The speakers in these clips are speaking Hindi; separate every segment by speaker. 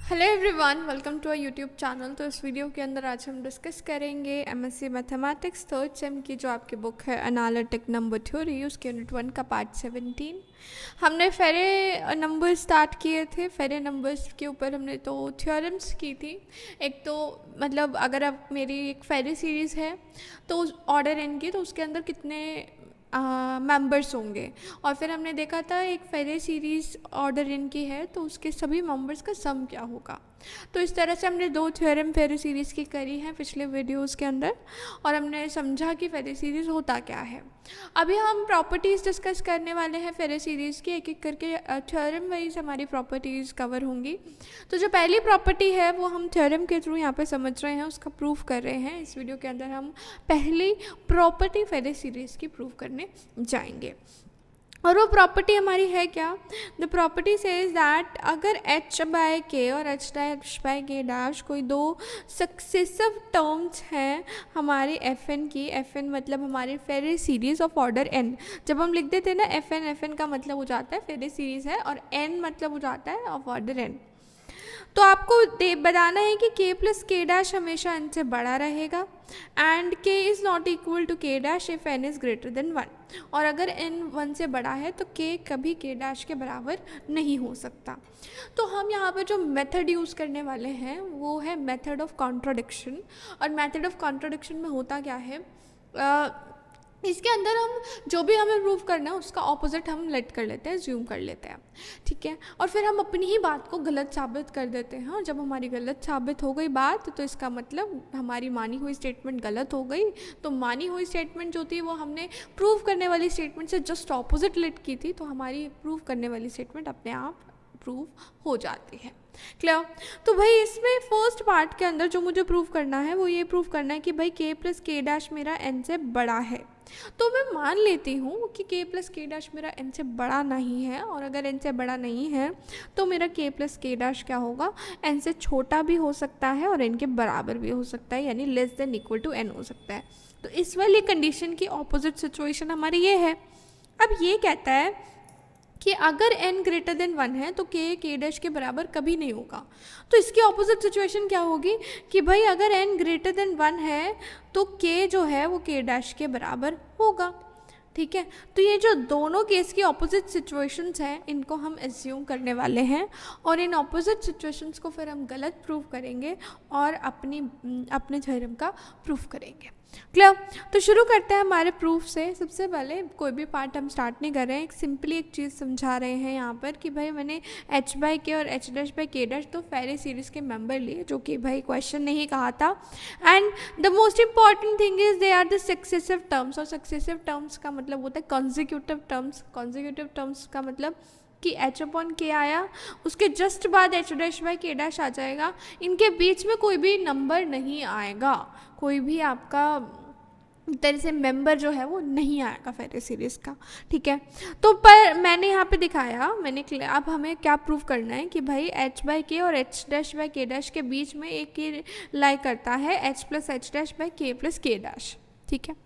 Speaker 1: Hello everyone, welcome to a YouTube channel. तो इस वीडियो के अंदर आज हम डिस्कस करेंगे एमएससी मैथमेटिक्स थर्ड सेम की जो आपकी बुक है एनालिटिक नंबर थ्योरी, उसके यूनिट 1 का पार्ट 17। हमने फेरे नंबर स्टार्ट किए थे। फेरे नंबर्स के ऊपर हमने तो थ्योरम्स की थी। एक तो मतलब अगर अब मेरी एक फेरे सीरीज़ है तो ऑर्डर एन की, तो उसके अंदर कितने मेंबर्स होंगे, और फिर हमने देखा था एक फेरे सीरीज़ ऑर्डर इन की है तो उसके सभी मेंबर्स का सम क्या होगा। तो इस तरह से हमने दो थ्योरम फेरे सीरीज़ की करी हैं पिछले वीडियोस के अंदर, और हमने समझा कि फेरे सीरीज़ होता क्या है। अभी हम प्रॉपर्टीज़ डिस्कस करने वाले हैं फेरे सीरीज़ की। एक एक करके थ्योरम वाइज हमारी प्रॉपर्टीज़ कवर होंगी। तो जो पहली प्रॉपर्टी है वो हम थ्योरम के थ्रू यहाँ पे समझ रहे हैं, उसका प्रूफ कर रहे हैं। इस वीडियो के अंदर हम पहली प्रॉपर्टी फेरे सीरीज़ की प्रूफ करने जाएंगे। और वो प्रॉपर्टी हमारी है क्या? द प्रॉपर्टी सेज दैट अगर h बाय के और h डैश बाय के डैश कोई दो सक्सेसिव टर्म्स हैं हमारे fn की, fn मतलब हमारे फेरे सीरीज़ ऑफ ऑर्डर n। जब हम लिख देते हैं ना fn का मतलब हो जाता है फेरे सीरीज़ है, और n मतलब हो जाता है ऑफ ऑर्डर n। तो आपको बताना है कि k प्लस के डैश हमेशा n से बड़ा रहेगा, and k is not equal to k dash if n is greater than 1। और अगर n 1 से बड़ा है तो k कभी के डैश के बराबर नहीं हो सकता। तो हम यहाँ पर जो मेथड यूज़ करने वाले हैं वो है मेथड ऑफ कॉन्ट्राडिक्शन। और मेथड ऑफ कॉन्ट्राडिक्शन में होता क्या है, इसके अंदर हम जो भी हमें प्रूव करना है उसका ऑपोजिट हम लेट कर लेते हैं, ज्यूम कर लेते हैं, ठीक है। और फिर हम अपनी ही बात को गलत साबित कर देते हैं। और जब हमारी गलत साबित हो गई बात, तो इसका मतलब हमारी मानी हुई स्टेटमेंट गलत हो गई। तो मानी हुई स्टेटमेंट जो थी वो हमने प्रूव करने वाली स्टेटमेंट से जस्ट ऑपोजिट लेट की थी, तो हमारी प्रूव करने वाली स्टेटमेंट अपने आप प्रूव हो जाती है। क्लियर? तो भाई इसमें फर्स्ट पार्ट के अंदर जो मुझे प्रूव करना है वो ये प्रूव करना है कि भाई k प्लस के डैश मेरा n से बड़ा है। तो मैं मान लेती हूँ कि k प्लस के डैश मेरा n से बड़ा नहीं है, और अगर n से बड़ा नहीं है तो मेरा k प्लस के डैश क्या होगा, n से छोटा भी हो सकता है और n के बराबर भी हो सकता है, यानी less than equal to n हो सकता है। तो इस वाली कंडीशन की ऑपोजिट सिचुएशन हमारी ये है। अब ये कहता है कि अगर n ग्रेटर देन 1 है तो k डैश के बराबर कभी नहीं होगा। तो इसकी ऑपोजिट सिचुएशन क्या होगी कि भाई अगर n ग्रेटर देन 1 है तो k जो है वो k डैश के बराबर होगा, ठीक है। तो ये जो दोनों केस की ऑपोजिट सिचुएशंस हैं इनको हम एज्यूम करने वाले हैं, और इन ऑपोजिट सिचुएशंस को फिर हम गलत प्रूव करेंगे और अपने थ्योरम का प्रूफ करेंगे। क्लियर? तो शुरू करते हैं हमारे प्रूफ से। सबसे पहले कोई भी पार्ट हम स्टार्ट नहीं कर रहे हैं, सिंपली एक चीज़ समझा रहे हैं यहाँ पर कि भाई मैंने h बाई के और h dash by K dash तो फेरे सीरीज़ के मेंबर लिए, जो कि भाई क्वेश्चन नहीं कहा था। And the most important thing is they are the successive terms. और सक्सेसिव टर्म्स का मतलब होता है कॉन्जिक्यूटिव टर्म्स। कॉन्जिक्यूटिव टर्म्स का मतलब कि h अपॉन के आया, उसके जस्ट बाद h dash by K dash आ जाएगा, इनके बीच में कोई भी नंबर नहीं आएगा, कोई भी आपका तरह से मेंबर जो है वो नहीं आएगा फेरे सीरीज़ का, ठीक है। तो पर मैंने यहाँ पे दिखाया, अब हमें क्या प्रूव करना है कि भाई h बाई के और h dash by K dash के बीच में एक ही लाई करता है h plus h dash by के प्लस के डैश, ठीक है।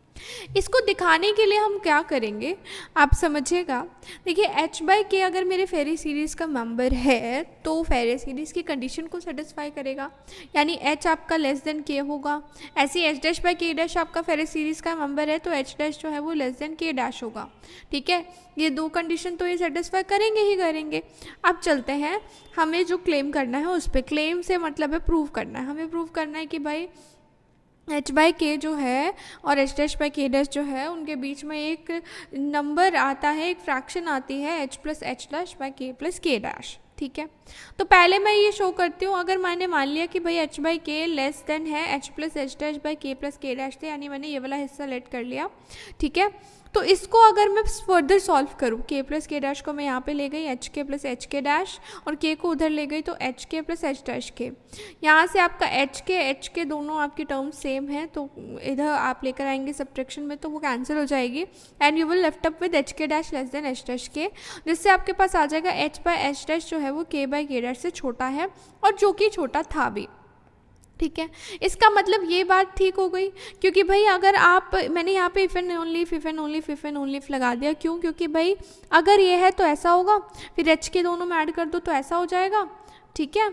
Speaker 1: इसको दिखाने के लिए हम क्या करेंगे आप समझिएगा। देखिए h बाई के अगर मेरे फेरे सीरीज़ का मेंबर है तो फेरे सीरीज़ की कंडीशन को सेटिस्फाई करेगा, यानी h आपका लेस देन k होगा। ऐसे ही h dash by K dash आपका फेरे सीरीज़ का मेंबर है तो h डैश जो है वो लेस देन k डैश होगा, ठीक है। ये दो कंडीशन तो ये सेटिस्फाई करेंगे ही करेंगे। अब चलते हैं, हमें जो क्लेम करना है उस पर। क्लेम से मतलब है प्रूव करना है। हमें प्रूव करना है कि भाई h बाई के जो है और h dash by K dash जो है उनके बीच में एक नंबर आता है, एक फ्रैक्शन आती है h plus h dash by के प्लस के डैश, ठीक है। तो पहले मैं ये शो करती हूँ, अगर मैंने मान लिया कि भाई h बाई के लेस देन है h plus h dash by के प्लस के डैश थे, यानी मैंने ये वाला हिस्सा लेट कर लिया, ठीक है। तो इसको अगर मैं फर्दर सॉल्व करूँ, k प्लस के डैश को मैं यहाँ पे ले गई h के प्लस h के डैश, और k को उधर ले गई तो h के प्लस h डैश के। यहाँ से आपका h के दोनों आपकी टर्म्स सेम हैं, तो इधर आप लेकर आएंगे सब्ट्रैक्शन में तो वो कैंसिल हो जाएगी, and you will left up with h के dash less then h dash के, जिससे आपके पास आ जाएगा h बाई h डैश जो है वो k बाई के डैश से छोटा है, और जो कि छोटा था भी, ठीक है। इसका मतलब ये बात ठीक हो गई, क्योंकि भाई अगर आप, मैंने यहाँ पे इफ़ एंड ओनली इफ लगा दिया, क्यों? क्योंकि भाई अगर ये है तो ऐसा होगा, फिर h के दोनों में ऐड कर दो तो ऐसा हो जाएगा, ठीक है।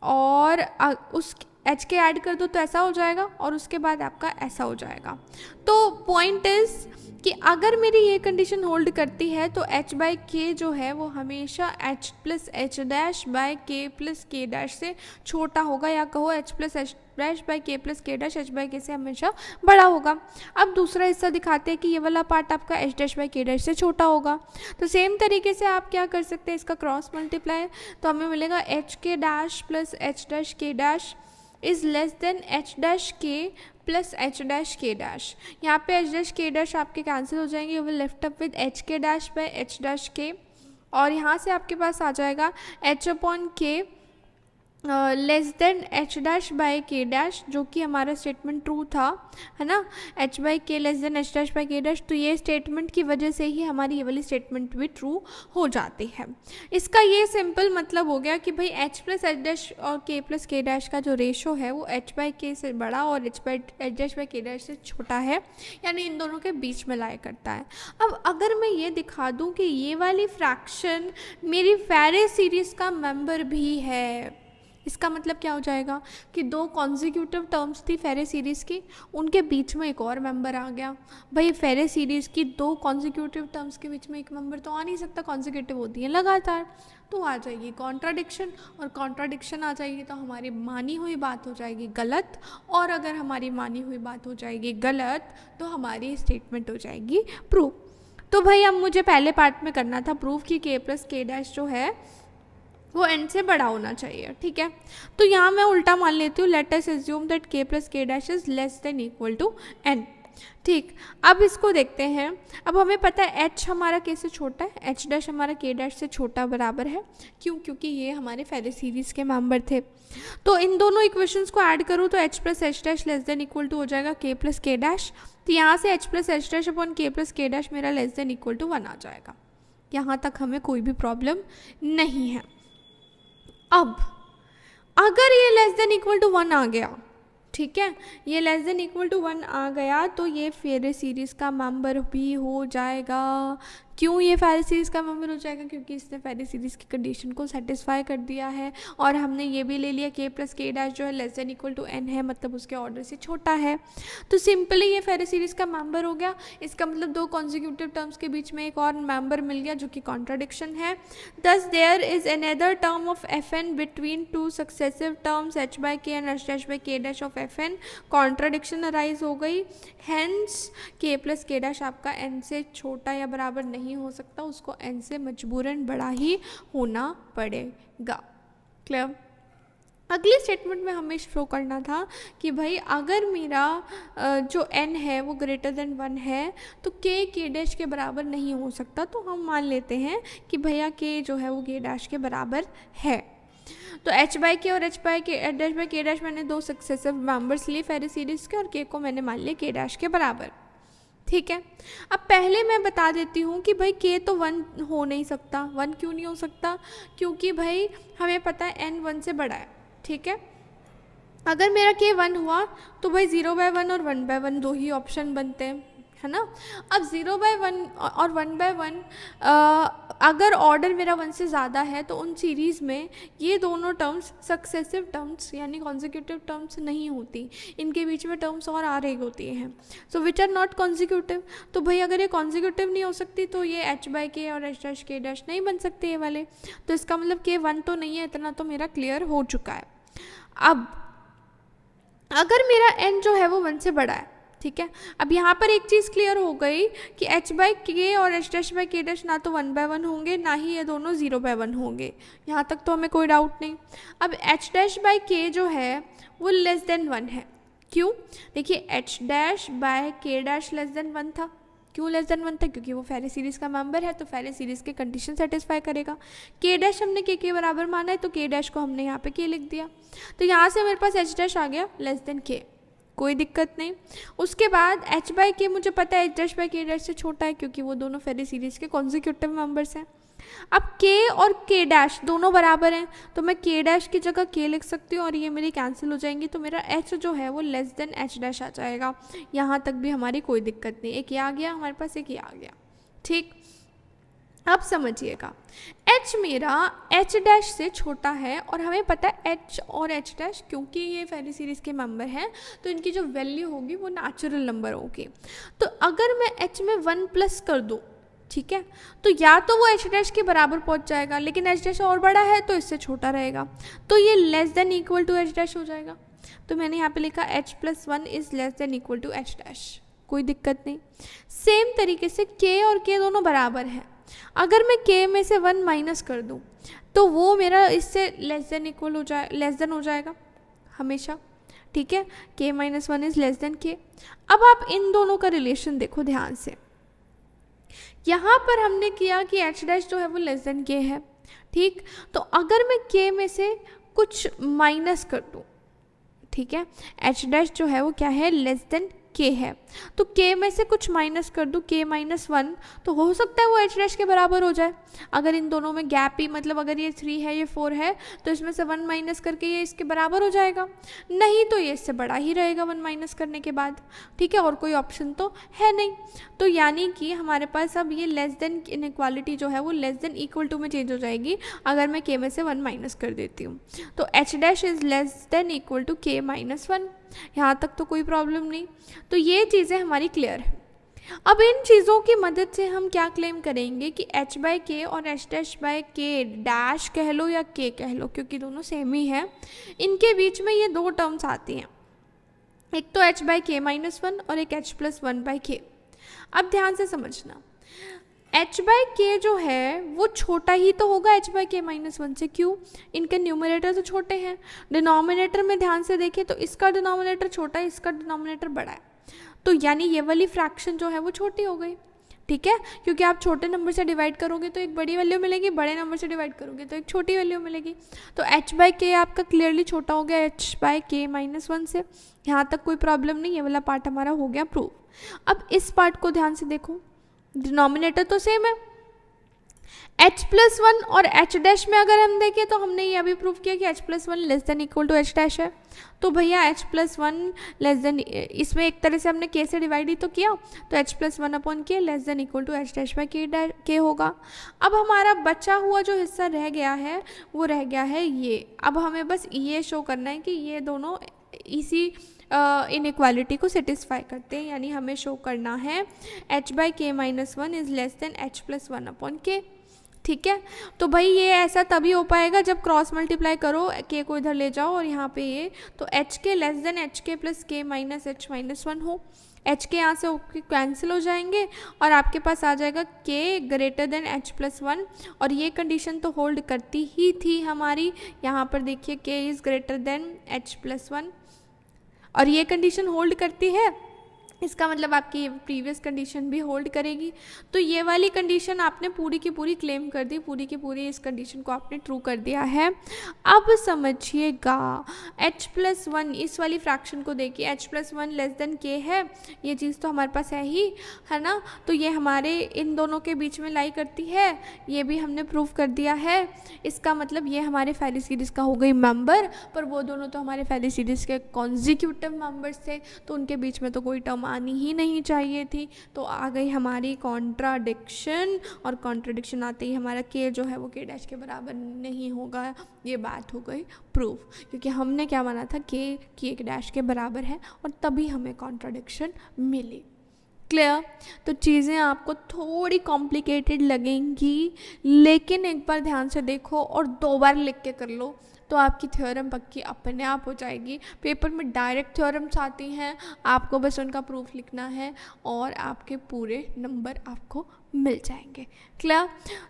Speaker 1: और उस एच के ऐड कर दो तो ऐसा हो जाएगा और उसके बाद आपका ऐसा हो जाएगा। तो पॉइंट इज़ कि अगर मेरी ये कंडीशन होल्ड करती है तो h बाई के जो है वो हमेशा h plus H dash by के प्लस के डैश से छोटा होगा, या कहो h plus H dash by के plus k dash h by के से हमेशा बड़ा होगा। अब दूसरा हिस्सा दिखाते हैं कि ये वाला पार्ट आपका h dash by K dash से छोटा होगा। तो सेम तरीके से आप क्या कर सकते हैं, इसका क्रॉस मल्टीप्लाई, तो हमें मिलेगा h के डैश प्लस एच डैश के dash is less then H dash के प्लस एच डैश के डैश। यहाँ पे एच डैश के डैश आपके कैंसिल हो जाएंगे, you will left up with H के डैश बाय एच डैश के, और यहाँ से आपके पास आ जाएगा एच अपॉन के less than H dash by K dash, जो कि हमारा स्टेटमेंट ट्रू था, है ना, एच बाई के less than H dash by K dash. तो ये स्टेटमेंट की वजह से ही हमारी ये वाली स्टेटमेंट भी ट्रू हो जाती है। इसका ये सिंपल मतलब हो गया कि भाई एच प्लस एच डैश और के प्लस के डैश का जो रेशो है वो एच बाई के से बड़ा और H dash by K dash से छोटा है, यानी इन दोनों के बीच में लाया करता है। अब अगर मैं ये दिखा दूँ कि ये वाली फ्रैक्शन मेरी फैरे सीरीज़ का मेंबर भी है, इसका मतलब क्या हो जाएगा कि दो कॉन्जिक्यूटिव टर्म्स थी फेरे सीरीज़ की, उनके बीच में एक और मेंबर आ गया। भाई फेरे सीरीज़ की दो कॉन्जिक्यूटिव टर्म्स के बीच में एक मेंबर तो आ नहीं सकता, कॉन्जिक्यूटिव होती है लगातार, तो आ जाएगी कॉन्ट्राडिक्शन, और कॉन्ट्राडिक्शन आ जाएगी तो हमारी मानी हुई बात हो जाएगी गलत, और अगर हमारी मानी हुई बात हो जाएगी गलत तो हमारी स्टेटमेंट हो जाएगी प्रूव। तो भाई अब मुझे पहले पार्ट में करना था प्रूव कि के प्लस के डैश जो है वो n से बड़ा होना चाहिए, ठीक है। तो यहाँ मैं उल्टा मान लेती हूँ, let us assume that k plus k dash is less than equal to n, ठीक। अब इसको देखते हैं। अब हमें पता है h हमारा k से छोटा है, h डैश हमारा k डैश से छोटा बराबर है, क्यों, क्योंकि ये हमारे फेरे सीरीज़ के मेंबर थे। तो इन दोनों इक्वेशंस को ऐड करूँ तो h plus H dash less than equal to हो जाएगा k प्लस के डैश। तो यहाँ से h plus H dash upon k plus k dash मेरा लेस देन इक्वल टू 1 आ जाएगा। यहाँ तक हमें कोई भी प्रॉब्लम नहीं है। अब अगर ये लेस देन इक्वल टू 1 आ गया, ठीक है, ये लेस देन इक्वल टू 1 आ गया तो ये फेरे सीरीज़ का मेंबर भी हो जाएगा। क्यों ये फेरे सीरीज़ का मेंबर हो जाएगा, क्योंकि इसने फेरे सीरीज़ की कंडीशन को सेटिस्फाई कर दिया है, और हमने ये भी ले लिया k प्लस के डैश जो है less than equal to n है, मतलब उसके ऑर्डर से छोटा है। तो सिंपली ये फेरे सीरीज़ का मेंबर हो गया। इसका मतलब दो कॉन्जिक्यूटिव टर्म्स के बीच में एक और मेंबर मिल गया जो कि कॉन्ट्राडिक्शन है। Thus there is another term of F N between two successive terms H by K and H dash by K dash of F N, contradiction arise हो गई। हैंस के प्लस के डैश आपका n से छोटा या बराबर नहीं हो सकता, उसको n से मजबूरन बड़ा ही होना पड़ेगा। क्लियर। अगली स्टेटमेंट में हमें शो करना था कि भाई अगर मेरा जो n है वो ग्रेटर देन 1 है तो k डैश के बराबर नहीं हो सकता। तो हम मान लेते हैं कि भैया k जो है वो k डैश के बराबर है। तो h बाई के और h बाई के H dash by K dash मैंने दो सक्सेसिव मेंबर्स लिए फेरे सीरीज़ के, और k को मैंने मान लिया k डैश के बराबर, ठीक है। अब पहले मैं बता देती हूँ कि भाई k तो 1 हो नहीं सकता। 1 क्यों नहीं हो सकता, क्योंकि भाई हमें पता है n 1 से बड़ा है, ठीक है। अगर मेरा k 1 हुआ तो भाई 0 बाई 1 और 1 बाई 1 दो ही ऑप्शन बनते हैं, है ना। अब 0 बाई 1 और 1 बाई 1 अगर ऑर्डर मेरा 1 से ज़्यादा है तो उन सीरीज़ में ये दोनों टर्म्स सक्सेसिव टर्म्स यानी कॉन्जिक्यूटिव टर्म्स नहीं होती, इनके बीच में टर्म्स और आ रही होती हैं, सो विच आर नॉट कॉन्जिक्यूटिव। तो भाई अगर ये कॉन्जिक्यूटिव नहीं हो सकती तो ये h बाई के और h डैश के डैश नहीं बन सकते ये वाले। तो इसका मतलब k 1 तो नहीं है, इतना तो मेरा क्लियर हो चुका है। अब अगर मेरा n जो है वो 1 से बड़ा है, ठीक है। अब यहाँ पर एक चीज़ क्लियर हो गई कि h बाई के और h dash by K dash ना तो 1 बाई 1 होंगे, ना ही ये दोनों 0 बाई 1 होंगे। यहाँ तक तो हमें कोई डाउट नहीं। अब h डैश बाई के जो है वो लेस देन 1 है। क्यों, देखिए h dash by K dash less then 1 था। क्यों लेस देन 1 था, क्योंकि वो फेरे सीरीज़ का मेंबर है, तो फेरे सीरीज़ के कंडीशन सेटिस्फाई करेगा। k डैश हमने k के बराबर माना है तो k डैश को हमने यहाँ पे k लिख दिया। तो यहाँ से मेरे पास h डैश आ गया लेस देन k, कोई दिक्कत नहीं। उसके बाद h बाई के मुझे पता है h dash by K dash से छोटा है, क्योंकि वो दोनों फेरे सीरीज़ के कॉन्जिक्यूटिव मेंबर्स हैं। अब k और k डैश दोनों बराबर हैं तो मैं k डैश की जगह k लिख सकती हूँ और ये मेरी कैंसिल हो जाएंगी, तो मेरा h जो है वो लेस देन h डैश आ जाएगा। यहाँ तक भी हमारी कोई दिक्कत नहीं, एक ये आ गया हमारे पास, एक ये आ गया, ठीक। अब समझिएगा, h मेरा h डैश से छोटा है और हमें पता है h और h डैश क्योंकि ये फेरी सीरीज़ के मेंबर हैं तो इनकी जो वैल्यू होगी वो नेचुरल नंबर होगी। तो अगर मैं h में 1 प्लस कर दूँ, ठीक है, तो या तो वो h डैश के बराबर पहुंच जाएगा, लेकिन h डैश और बड़ा है तो इससे छोटा रहेगा, तो ये less than equal to h dash हो जाएगा। तो मैंने यहाँ पे लिखा h plus 1 is less than equal to h dash, कोई दिक्कत नहीं। सेम तरीके से k और k दोनों बराबर हैं, अगर मैं k में से 1 माइनस कर दूं तो वो मेरा इससे लेस देन इक्वल हो जाए, लेस देन हो जाएगा हमेशा, ठीक है, k minus 1 is less then k। अब आप इन दोनों का रिलेशन देखो ध्यान से, यहाँ पर हमने किया कि h डैश जो है वो लेस देन k है, ठीक, तो अगर मैं k में से कुछ माइनस कर दूँ, ठीक है, h डैश जो है वो क्या है, लेस देन k है, तो k में से कुछ माइनस कर दूँ, k माइनस 1, तो हो सकता है वो h डैश के बराबर हो जाए। अगर इन दोनों में गैप ही, मतलब अगर ये 3 है ये 4 है तो इसमें से 1 माइनस करके ये इसके बराबर हो जाएगा, नहीं तो ये इससे बड़ा ही रहेगा 1 माइनस करने के बाद, ठीक है, और कोई ऑप्शन तो है नहीं। तो यानी कि हमारे पास अब ये लेस देन इनइक्वालिटी जो है वो लेस देन इक्वल टू में चेंज हो जाएगी अगर मैं k में से 1 माइनस कर देती हूँ। तो h dash is less than equal to k minus 1, यहाँ तक तो कोई प्रॉब्लम नहीं। तो ये चीज़ें हमारी क्लियर है। अब इन चीज़ों की मदद से हम क्या क्लेम करेंगे कि h बाई के और h dash by K dash कह लो या k कह लो, क्योंकि दोनों सेम ही है, इनके बीच में ये दो टर्म्स आती हैं, एक तो h बाई के माइनस 1 और एक h प्लस 1 बाई के। अब ध्यान से समझना, h बाई के जो है वो छोटा ही तो होगा h बाई के माइनस 1 से, क्यों, इनके न्यूमरेटर तो छोटे हैं। डिनोमिनेटर में ध्यान से देखें तो इसका डिनोमिनेटर छोटा है, इसका डिनोमिनेटर बड़ा है, तो यानी ये वाली फ्रैक्शन जो है वो छोटी हो गई, ठीक है, क्योंकि आप छोटे नंबर से डिवाइड करोगे तो एक बड़ी वैल्यू मिलेगी, बड़े नंबर से डिवाइड करोगे तो एक छोटी वैल्यू मिलेगी। तो h बाई के आपका क्लियरली छोटा हो गया h बाई के माइनस 1 से, यहाँ तक कोई प्रॉब्लम नहीं, ये वाला पार्ट हमारा हो गया प्रूव। अब इस पार्ट को ध्यान से देखो, डिनोमिनेटर तो सेम है, h प्लस 1 और h डैश में अगर हम देखें तो हमने ये अभी प्रूव किया कि h plus 1 less than equal to h dash है, तो भैया h प्लस 1 लेस देन, इसमें एक तरह से हमने k से डिवाइड ही तो किया, तो h plus 1 upon k less than equal to h dash by k होगा। अब हमारा बचा हुआ जो हिस्सा रह गया है वो रह गया है ये, अब हमें बस ये शो करना है कि ये दोनों इसी इनइक्वालिटी को सेटिस्फाई करते हैं, यानी हमें शो करना है h बाई के minus 1 is less then h plus 1 upon के, ठीक है। तो भाई ये ऐसा तभी हो पाएगा जब क्रॉस मल्टीप्लाई करो, k को इधर ले जाओ और यहाँ पे ये, तो h के लेस देन h के प्लस के माइनस h माइनस 1 हो, h के यहाँ से कैंसिल हो जाएंगे और आपके पास आ जाएगा k greater than h plus 1, और ये कंडीशन तो होल्ड करती ही थी हमारी, यहाँ पर देखिए k is greater then h plus 1, और ये कंडीशन होल्ड करती है, इसका मतलब आपकी प्रीवियस कंडीशन भी होल्ड करेगी। तो ये वाली कंडीशन आपने पूरी की पूरी क्लेम कर दी, पूरी की पूरी इस कंडीशन को आपने ट्रू कर दिया है। अब समझिएगा h प्लस 1, इस वाली फ्रैक्शन को देखिए, h plus 1 less then k है, ये चीज़ तो हमारे पास है ही, है ना, तो ये हमारे इन दोनों के बीच में लाई करती है, ये भी हमने प्रूव कर दिया है। इसका मतलब ये हमारे फेरी सीरीज़ का हो गई मेंबर, पर वो दोनों तो हमारे फेरी सीरीज़ के कॉन्जिक्यूटिव मेंबर्स थे, तो उनके बीच में तो कोई टर्म आनी ही नहीं चाहिए थी, तो आ गई हमारी कॉन्ट्राडिक्शन, और कॉन्ट्राडिक्शन आते ही हमारा k जो है वो k डैश के बराबर नहीं होगा, ये बात हो गई प्रूफ, क्योंकि हमने क्या माना था k डैश के बराबर है और तभी हमें कॉन्ट्राडिक्शन मिली। क्लियर? तो चीज़ें आपको थोड़ी कॉम्प्लिकेटेड लगेंगी, लेकिन एक बार ध्यान से देखो और 2 बार लिख के कर लो तो आपकी थ्योरम पक्की अपने आप हो जाएगी। पेपर में डायरेक्ट थ्योरम्स आती हैं, आपको बस उनका प्रूफ लिखना है और आपके पूरे नंबर आपको मिल जाएंगे। क्लियर?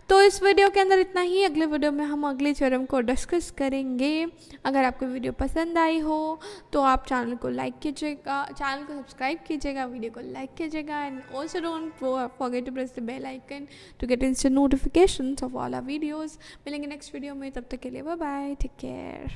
Speaker 1: तो इस वीडियो के अंदर इतना ही, अगले वीडियो में हम अगले थ्योरम को डिस्कस करेंगे। अगर आपको वीडियो पसंद आई हो तो आप चैनल को लाइक कीजिएगा, चैनल को सब्सक्राइब कीजिएगा, वीडियो को लाइक कीजिएगा, and also don't forget to press the bell icon to get instant notifications of all our videos. मिलेंगे नेक्स्ट वीडियो में, तब तक के लिए बाय बाय, टेक केयर।